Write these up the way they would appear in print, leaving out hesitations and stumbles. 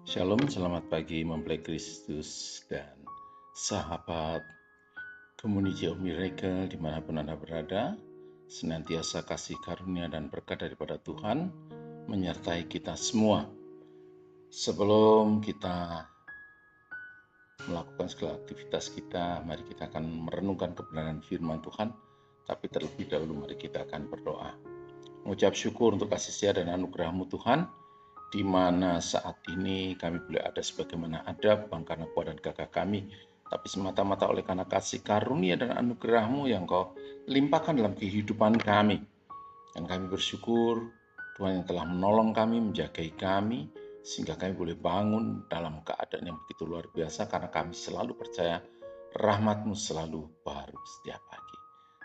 Shalom, selamat pagi mempelai Kristus dan sahabat Community of Miracle dimanapun Anda berada. Senantiasa kasih karunia dan berkat daripada Tuhan menyertai kita semua. Sebelum kita melakukan segala aktivitas kita, mari kita akan merenungkan kebenaran firman Tuhan. Tapi terlebih dahulu mari kita akan berdoa. Mengucap syukur untuk kasih setia dan anugerah-Mu Tuhan, di mana saat ini kami boleh ada sebagaimana ada, bukan karena kuat dan gagah kami, tapi semata-mata oleh karena kasih karunia dan anugerah-Mu yang Kau limpahkan dalam kehidupan kami. Dan kami bersyukur Tuhan yang telah menolong kami, menjagai kami, sehingga kami boleh bangun dalam keadaan yang begitu luar biasa, karena kami selalu percaya rahmat-Mu selalu baru setiap pagi.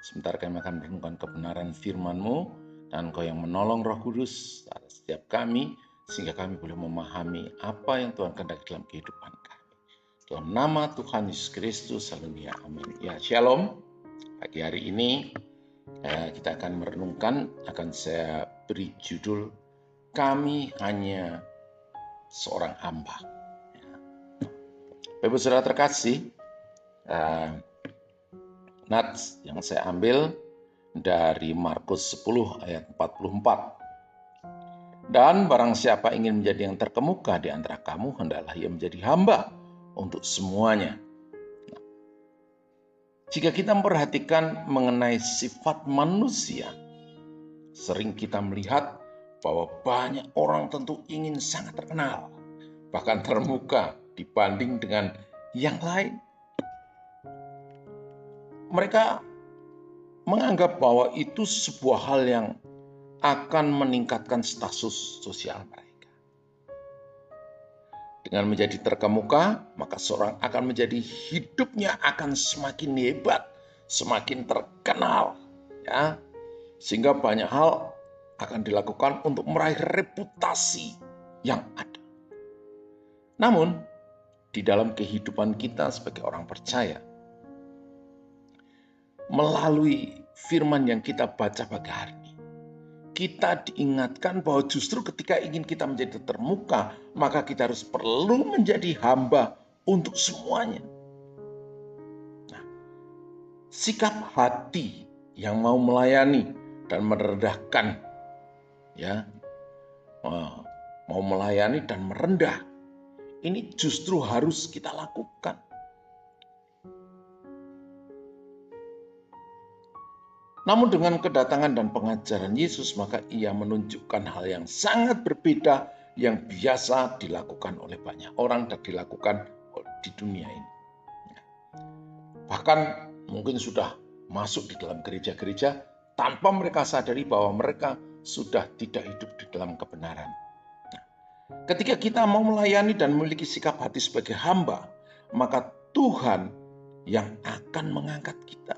Sebentar kami akan merenungkan kebenaran firman-Mu, dan Kau yang menolong Roh Kudus atas setiap kami, sehingga kami boleh memahami apa yang Tuhan kehendaki dalam kehidupan kami. Dalam nama Tuhan Yesus Kristus, haleluya, amin. Ya, shalom. Pagi hari ini kita akan merenungkan, akan saya beri judul, Kami Hanya Seorang Hamba. Bapak Saudara terkasih, nats yang saya ambil dari Markus 10 ayat 44. Dan barang siapa ingin menjadi yang terkemuka di antara kamu, hendaklah ia menjadi hamba untuk semuanya. Jika kita memperhatikan mengenai sifat manusia, sering kita melihat bahwa banyak orang tentu ingin sangat terkenal, bahkan terkemuka dibanding dengan yang lain. Mereka menganggap bahwa itu sebuah hal yang akan meningkatkan status sosial mereka. Dengan menjadi terkemuka, maka seorang akan menjadi hidupnya akan semakin hebat, semakin terkenal, ya. Sehingga banyak hal akan dilakukan untuk meraih reputasi yang ada. Namun, di dalam kehidupan kita sebagai orang percaya, melalui firman yang kita baca pagi hari ini, kita diingatkan bahwa justru ketika ingin kita menjadi terkemuka, maka kita harus perlu menjadi hamba untuk semuanya. Nah, sikap hati yang mau melayani dan merendahkan, ya, mau melayani dan merendah, ini justru harus kita lakukan. Namun dengan kedatangan dan pengajaran Yesus, maka ia menunjukkan hal yang sangat berbeda yang biasa dilakukan oleh banyak orang dan dilakukan di dunia ini. Bahkan mungkin sudah masuk di dalam gereja-gereja tanpa mereka sadari bahwa mereka sudah tidak hidup di dalam kebenaran. Ketika kita mau melayani dan memiliki sikap hati sebagai hamba, maka Tuhan yang akan mengangkat kita.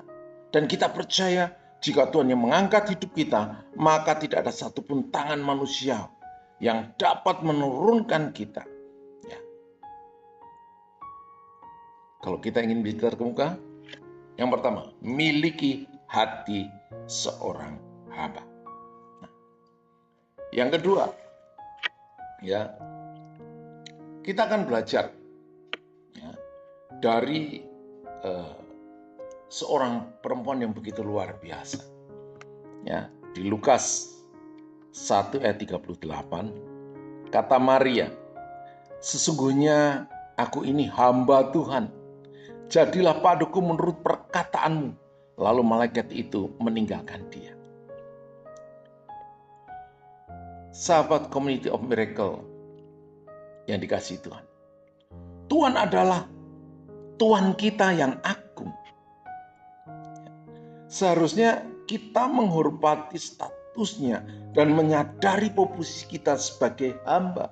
Dan kita percaya jika Tuhan yang mengangkat hidup kita, maka tidak ada satupun tangan manusia yang dapat menurunkan kita. Ya. Kalau kita ingin bisa terkemuka, yang pertama, miliki hati seorang hamba. Nah, yang kedua, ya, kita akan belajar, ya, dari seorang perempuan yang begitu luar biasa. Ya, di Lukas 1 ayat 38, kata Maria, sesungguhnya aku ini hamba Tuhan, jadilah padaku menurut perkataanmu. Lalu malaikat itu meninggalkan dia. Sahabat Community of Miracle yang dikasihi Tuhan, Tuhan adalah Tuhan kita yang agung. Seharusnya kita menghormati statusnya dan menyadari posisi kita sebagai hamba.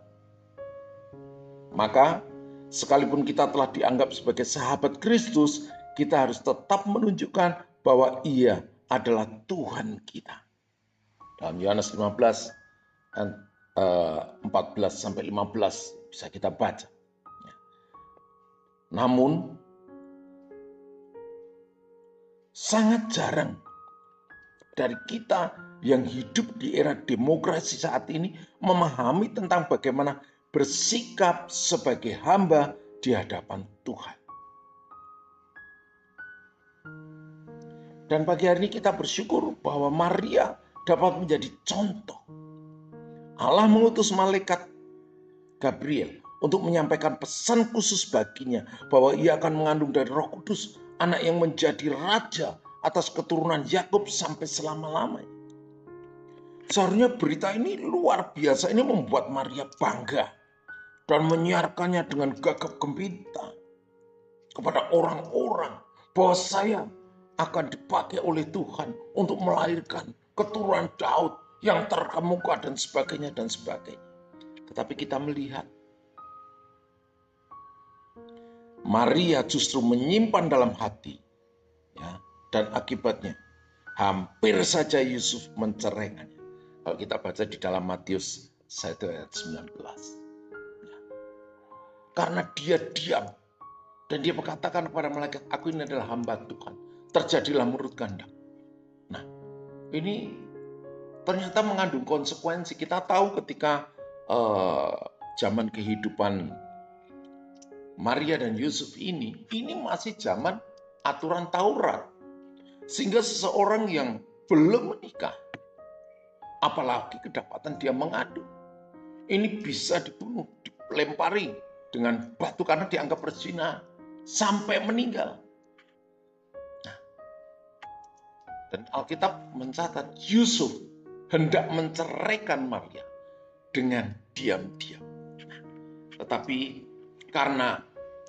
Maka sekalipun kita telah dianggap sebagai sahabat Kristus, kita harus tetap menunjukkan bahwa Ia adalah Tuhan kita. Dalam Yohanes 15 14-15 bisa kita baca. Namun sangat jarang dari kita yang hidup di era demokrasi saat ini memahami tentang bagaimana bersikap sebagai hamba di hadapan Tuhan. Dan pagi hari ini kita bersyukur bahwa Maria dapat menjadi contoh. Allah mengutus malaikat Gabriel untuk menyampaikan pesan khusus baginya bahwa ia akan mengandung dari Roh Kudus anak yang menjadi raja atas keturunan Yakub sampai selama-lamanya. Seharusnya berita ini luar biasa, ini membuat Maria bangga dan menyiarkannya dengan gagap gembira kepada orang-orang bahwa saya akan dipakai oleh Tuhan untuk melahirkan keturunan Daud yang terkemuka dan sebagainya dan sebagainya. Tetapi kita melihat Maria justru menyimpan dalam hati, ya, dan akibatnya hampir saja Yusuf menceraikannya. Kalau kita baca di dalam Matius 1 ayat 19. Ya. Karena dia diam dan dia berkatakan kepada malaikat, aku ini adalah hamba Tuhan. Terjadilah menurut kehendak. Nah, ini ternyata mengandung konsekuensi. Kita tahu ketika zaman kehidupan Maria dan Yusuf ini masih zaman aturan Taurat. Sehingga seseorang yang belum menikah, apalagi kedapatan dia mengandung, ini bisa dibunuh, dilempari dengan batu karena dianggap berzina sampai meninggal. Dan Alkitab mencatat Yusuf hendak menceraikan Maria dengan diam-diam. Tetapi karena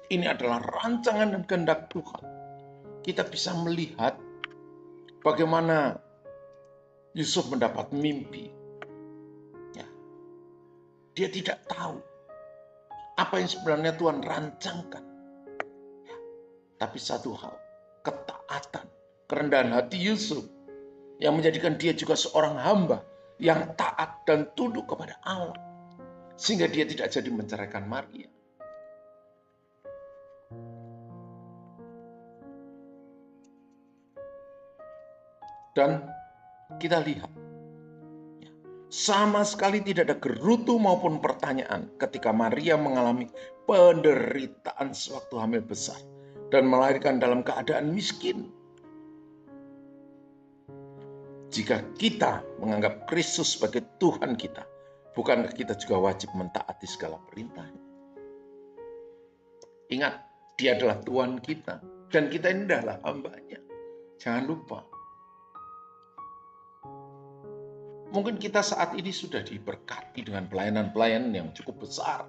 ini adalah rancangan dan kehendak Tuhan, kita bisa melihat bagaimana Yusuf mendapat mimpi. Ya. Dia tidak tahu apa yang sebenarnya Tuhan rancangkan. Ya. Tapi satu hal, ketaatan, kerendahan hati Yusuf yang menjadikan dia juga seorang hamba yang taat dan tunduk kepada Allah. Sehingga dia tidak jadi menceraikan Maria. Dan kita lihat, sama sekali tidak ada gerutu maupun pertanyaan ketika Maria mengalami penderitaan sewaktu hamil besar dan melahirkan dalam keadaan miskin. Jika kita menganggap Kristus sebagai Tuhan kita, bukankah kita juga wajib mentaati segala perintahnya? Ingat, Dia adalah Tuhan kita dan kita ini adalah hamba-Nya. Jangan lupa. Mungkin kita saat ini sudah diberkati dengan pelayanan-pelayanan yang cukup besar.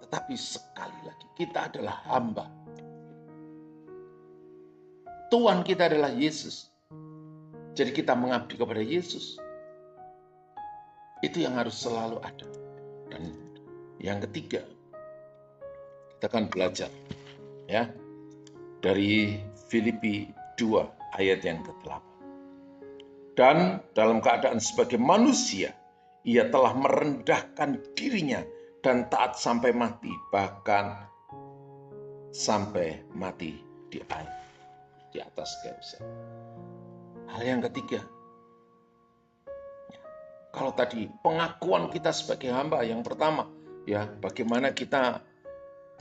Tetapi sekali lagi, kita adalah hamba. Tuhan kita adalah Yesus. Jadi kita mengabdi kepada Yesus. Itu yang harus selalu ada. Dan yang ketiga, kita akan belajar ya dari Filipi 2 ayat yang ke-8. Dan dalam keadaan sebagai manusia, ia telah merendahkan dirinya dan taat sampai mati, bahkan sampai mati di atas kayu salib. Hal yang ketiga, kalau tadi pengakuan kita sebagai hamba, yang pertama ya bagaimana kita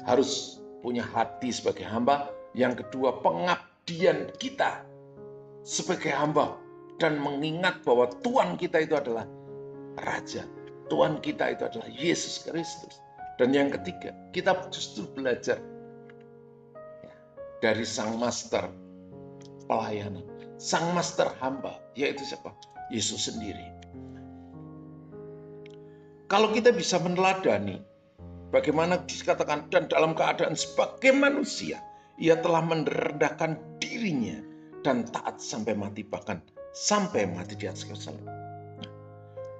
harus punya hati sebagai hamba. Yang kedua, pengabdian kita sebagai hamba dan mengingat bahwa Tuhan kita itu adalah Raja, Tuhan kita itu adalah Yesus Kristus. Dan yang ketiga, kita justru belajar dari Sang Master pelayanan, Sang Master hamba, yaitu siapa? Yesus sendiri. Kalau kita bisa meneladani bagaimana dikatakan, dan dalam keadaan sebagai manusia, ia telah merendahkan dirinya dan taat sampai mati, bahkan sampai mati di atas kayu salib.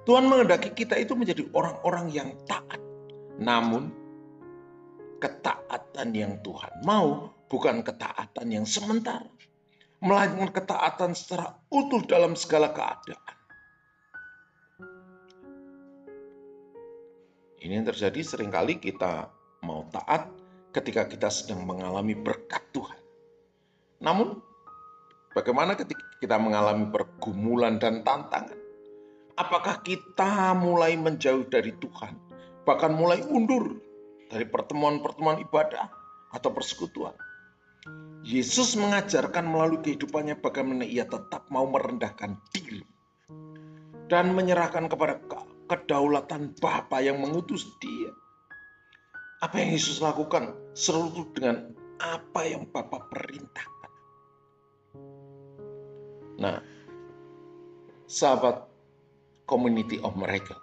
Tuhan menghendaki kita itu menjadi orang-orang yang taat. Namun, ketaatan yang Tuhan mau bukan ketaatan yang sementara, melainkan ketaatan secara utuh dalam segala keadaan. Ini yang terjadi seringkali kita mau taat ketika kita sedang mengalami berkat Tuhan. Namun, bagaimana ketika kita mengalami pergumulan dan tantangan? Apakah kita mulai menjauh dari Tuhan, bahkan mulai undur dari pertemuan-pertemuan ibadah atau persekutuan? Yesus mengajarkan melalui kehidupannya bagaimana ia tetap mau merendahkan diri dan menyerahkan kepada kedaulatan Bapa yang mengutus dia. Apa yang Yesus lakukan selalu dengan apa yang Bapa perintahkan. Nah, sahabat Community of Miracle,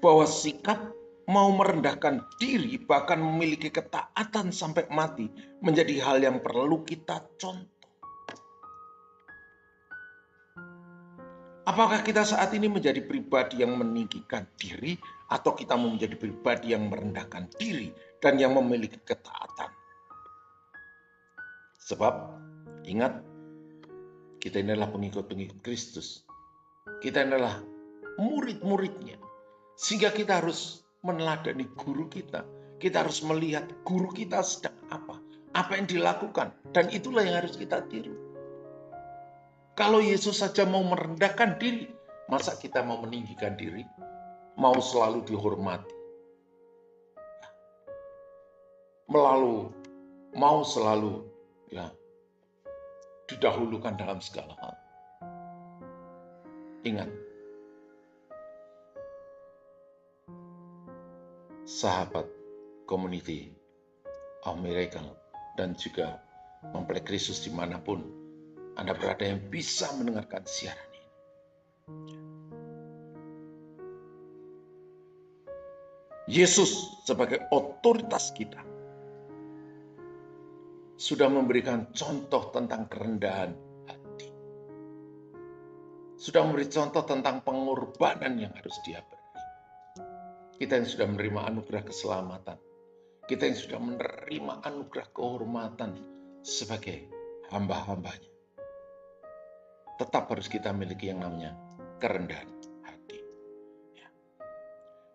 bahwa sikap mau merendahkan diri bahkan memiliki ketaatan sampai mati menjadi hal yang perlu kita contoh. Apakah kita saat ini menjadi pribadi yang meninggikan diri atau kita mau menjadi pribadi yang merendahkan diri dan yang memiliki ketaatan? Sebab ingat, kita ini adalah pengikut-pengikut Kristus. Kita adalah murid-muridnya. Sehingga kita harus meneladani guru kita. Kita harus melihat guru kita sedang apa yang dilakukan. Dan itulah yang harus kita tiru. Kalau Yesus saja mau merendahkan diri, masa kita mau meninggikan diri? Mau selalu dihormati? Mau selalu didahulukan dalam segala hal. Ingat, sahabat Community of Miracle dan juga Mempelai Kristus dimanapun Anda berada yang bisa mendengarkan siaran ini. Yesus sebagai otoritas kita sudah memberikan contoh tentang kerendahan hati. Sudah memberi contoh tentang pengorbanan yang harus dia beri. Kita yang sudah menerima anugerah keselamatan. Kita yang sudah menerima anugerah kehormatan sebagai hamba-hambanya. Tetap harus kita miliki yang namanya kerendahan hati.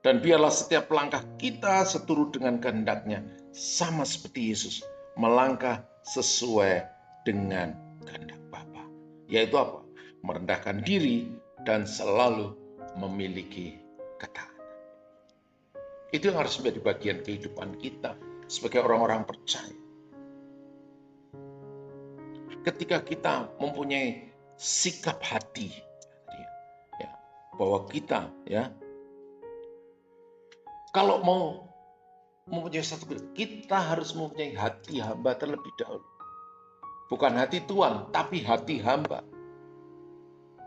Dan biarlah setiap langkah kita seturut dengan kehendaknya, sama seperti Yesus, melangkah sesuai dengan kehendak Bapa. Yaitu apa? Merendahkan diri dan selalu memiliki ketaatan. Itu yang harus menjadi bagian kehidupan kita sebagai orang-orang percaya. Ketika kita mempunyai sikap hati, bahwa kita kalau mau mempunyai satu, kita harus mempunyai hati hamba terlebih dahulu. Bukan hati Tuhan, tapi hati hamba.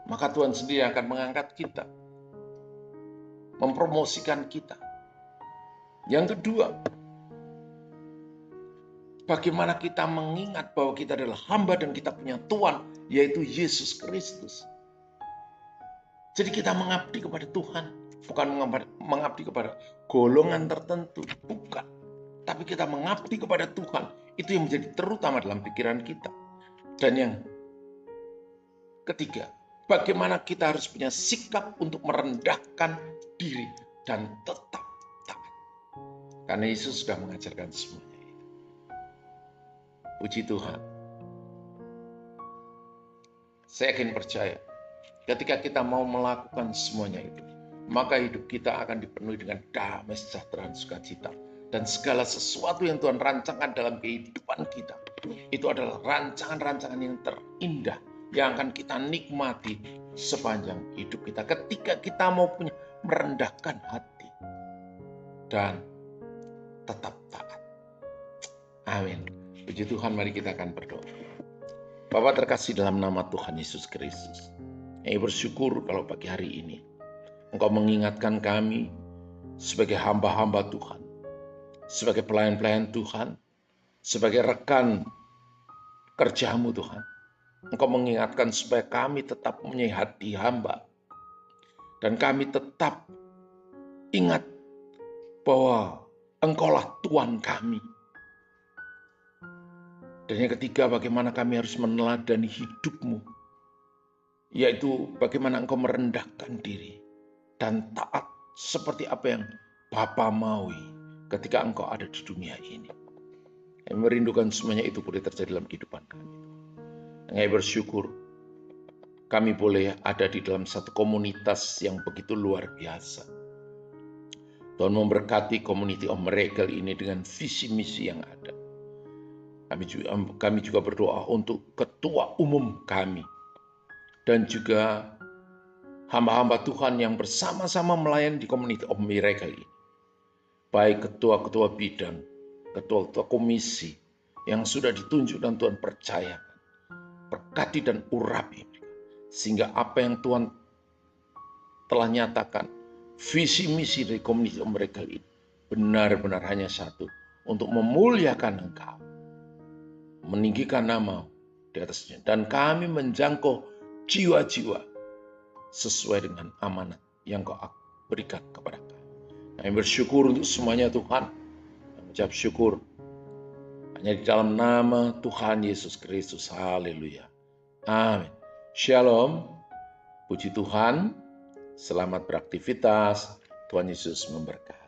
Maka Tuhan sendiri akan mengangkat kita, mempromosikan kita. Yang kedua, bagaimana kita mengingat bahwa kita adalah hamba dan kita punya Tuhan, yaitu Yesus Kristus. Jadi kita mengabdi kepada Tuhan, bukan mengabdi kepada golongan tertentu, bukan. Tapi kita mengabdi kepada Tuhan, itu yang menjadi terutama dalam pikiran kita. Dan yang ketiga, bagaimana kita harus punya sikap untuk merendahkan diri dan tetap taat. Karena Yesus sudah mengajarkan semuanya itu. Puji Tuhan. Saya yakin percaya, ketika kita mau melakukan semuanya itu, maka hidup kita akan dipenuhi dengan damai, sejahtera, dan sukacita. Dan segala sesuatu yang Tuhan rancangkan dalam kehidupan kita, itu adalah rancangan-rancangan yang terindah, yang akan kita nikmati sepanjang hidup kita. Ketika kita mau punya merendahkan hati dan tetap taat. Amin. Puji Tuhan, mari kita akan berdoa. Bapa terkasih dalam nama Tuhan Yesus Kristus, kami bersyukur kalau pagi hari ini Engkau mengingatkan kami sebagai hamba-hamba Tuhan, sebagai pelayan-pelayan Tuhan, sebagai rekan kerja-Mu Tuhan. Engkau mengingatkan supaya kami tetap mempunyai hati hamba. Dan kami tetap ingat bahwa Engkaulah Tuhan kami. Dan yang ketiga, bagaimana kami harus meneladani hidup-Mu, yaitu bagaimana Engkau merendahkan diri dan taat seperti apa yang Bapa maui ketika Engkau ada di dunia ini. Kami merindukan semuanya itu boleh terjadi dalam kehidupan kami. Kami bersyukur kami boleh ada di dalam satu komunitas yang begitu luar biasa. Tuhan memberkati Community of Miracle ini dengan visi misi yang ada. Kami juga berdoa untuk ketua umum kami dan juga hamba-hamba Tuhan yang bersama-sama melayani di Community of Miracle ini. Baik ketua-ketua bidang, ketua-ketua komisi yang sudah ditunjuk dan Tuhan percayakan. Berkati dan urapi mereka. Sehingga apa yang Tuhan telah nyatakan, visi misi dari Community of Miracle ini benar-benar hanya satu, untuk memuliakan Engkau, meninggikan nama di atasnya, dan kami menjangkau jiwa-jiwa sesuai dengan amanat yang Kau berikan kepada kami. Kami bersyukur untuk semuanya Tuhan. Mengucap syukur hanya di dalam nama Tuhan Yesus Kristus. Haleluya. Amin. Shalom. Puji Tuhan. Selamat beraktivitas. Tuhan Yesus memberkati.